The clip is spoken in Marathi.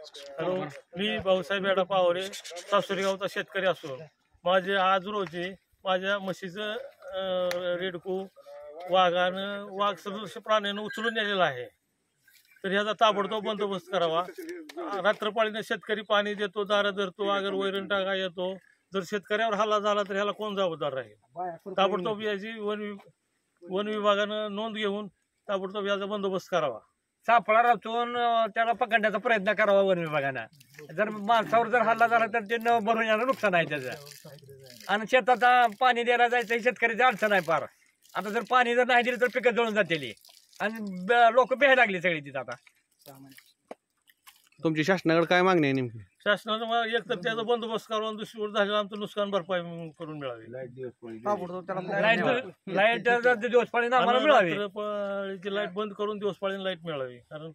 हॅलो, मी भाऊसाहेब याडा पावरे सासुरी गावचा शेतकरी असून माझे आज रोजी माझ्या म्हशीचं रेडकू वाघ सदृश प्राण्यानं उचलून नेलेला आहे. तर ह्याचा ताबडतोब बंदोबस्त करावा. रात्रपाळीने शेतकरी पाणी देतो, दारा धरतो, अगर वैरण टाका येतो. जर शेतकऱ्यावर हल्ला झाला तर ह्याला कोण जबाबदार राहील? ताबडतोब याची वन विभागानं नोंद घेऊन ताबडतोब याचा बंदोबस्त करावा. सापळा रचून त्याला पकडण्याचा प्रयत्न करावा वन विभागानं. जर माणसावर जर हल्ला झाला तर ते न भरून येणं नुकसान आहे त्याचं. आणि शेतात पाणी द्यायला जायचं ही शेतकऱ्याची अडचण आहे फार. आता जर पाणी जर नाही दिलं तर पिकं जळून जातील आणि लोक बेहायला लागली सगळी तिथं. आता तुमची शासनाकडे काय मागणी आहे नेमकी? शासनानं मला एक तर त्याचा बंदोबस्त करावा, दुसरीवर झालेलं आमचं नुकसान भरपाई करून मिळावी. लाईट जर दिवस पाणी आम्हाला मिळावी. लाईट बंद करून दिवस पाळीने लाईट मिळावी. कारण